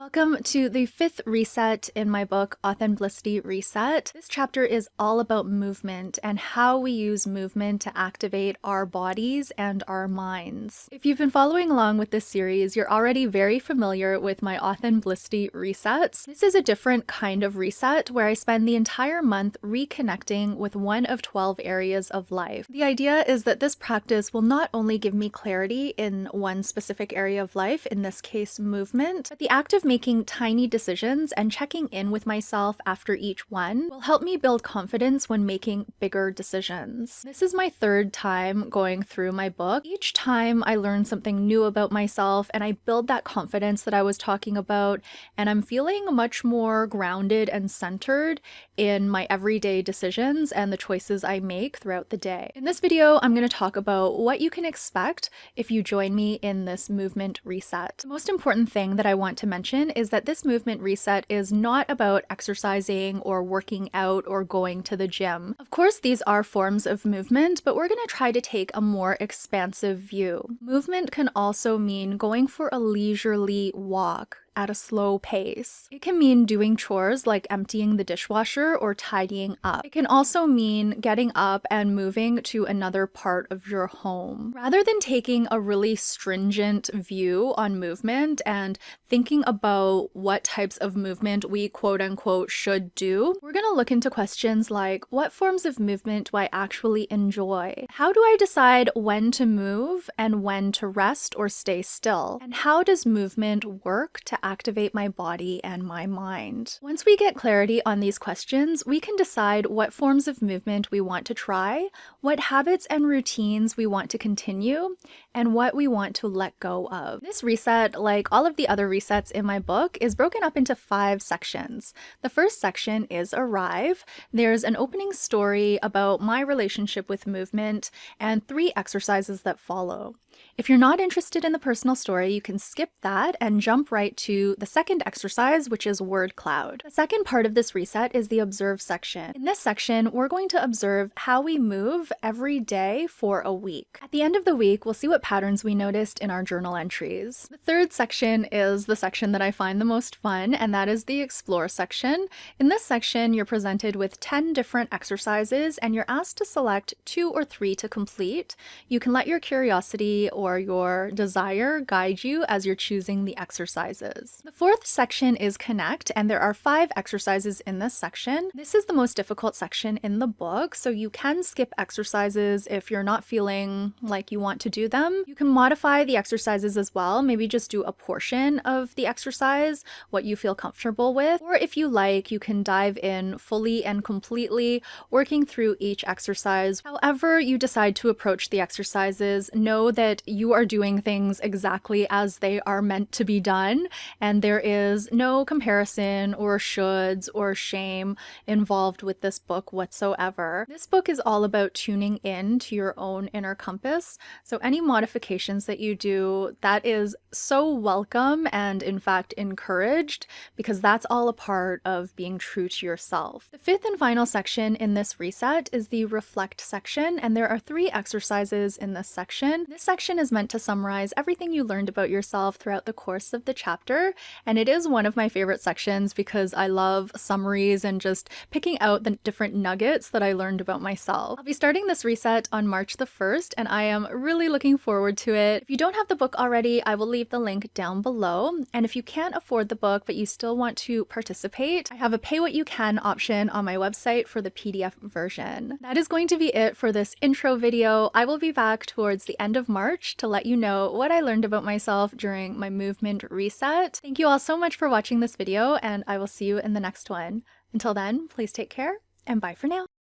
Welcome to the fifth reset in my book, Authenblissity Reset. This chapter is all about movement and how we use movement to activate our bodies and our minds. If you've been following along with this series, you're already very familiar with my Authenblissity resets. This is a different kind of reset where I spend the entire month reconnecting with one of 12 areas of life. The idea is that this practice will not only give me clarity in one specific area of life, in this case movement, but the act of making tiny decisions and checking in with myself after each one will help me build confidence when making bigger decisions. This is my third time going through my book. Each time I learn something new about myself and I build that confidence that I was talking about, and I'm feeling much more grounded and centered in my everyday decisions and the choices I make throughout the day. In this video, I'm going to talk about what you can expect if you join me in this movement reset. The most important thing that I want to mention is that this movement reset is not about exercising or working out or going to the gym. Of course, these are forms of movement, but we're going to try to take a more expansive view. Movement can also mean going for a leisurely walk at a slow pace. It can mean doing chores like emptying the dishwasher or tidying up. It can also mean getting up and moving to another part of your home. Rather than taking a really stringent view on movement and thinking about what types of movement we quote unquote should do, we're going to look into questions like, what forms of movement do I actually enjoy? How do I decide when to move and when to rest or stay still? And how does movement work to activate my body and my mind? Once we get clarity on these questions, we can decide what forms of movement we want to try, what habits and routines we want to continue, and what we want to let go of. This reset, like all of the other resets in my book, is broken up into 5 sections. The first section is Arrive. There's an opening story about my relationship with movement and 3 exercises that follow. If you're not interested in the personal story, you can skip that and jump right to the second exercise, which is word cloud. The second part of this reset is the observe section. In this section, we're going to observe how we move every day for a week. At the end of the week, we'll see what patterns we noticed in our journal entries. The third section is the section that I find the most fun, and that is the explore section. In this section, you're presented with 10 different exercises, and you're asked to select 2 or 3 to complete. You can let your curiosity or your desire guide you as you're choosing the exercises. The fourth section is Connect, and there are 5 exercises in this section. This is the most difficult section in the book, so you can skip exercises if you're not feeling like you want to do them. You can modify the exercises as well, maybe just do a portion of the exercise, what you feel comfortable with, or if you like, you can dive in fully and completely, working through each exercise. However you decide to approach the exercises, know that you are doing things exactly as they are meant to be done, and there is no comparison or shoulds or shame involved with this book whatsoever. This book is all about tuning in to your own inner compass, so any modifications that you do, that is so welcome and in fact encouraged, because that's all a part of being true to yourself. The fifth and final section in this reset is the reflect section, and there are 3 exercises in this section. This section is meant to summarize everything you learned about yourself throughout the course of the chapter, and it is one of my favorite sections because I love summaries and just picking out the different nuggets that I learned about myself. I'll be starting this reset on March the 1st, and I am really looking forward to it. If you don't have the book already, I will leave the link down below, and if you can't afford the book but you still want to participate, I have a pay what you can option on my website for the PDF version. That is going to be it for this intro video. I will be back towards the end of March to let you know what I learned about myself during my movement reset. Thank you all so much for watching this video, and I will see you in the next one. Until then, please take care, and bye for now.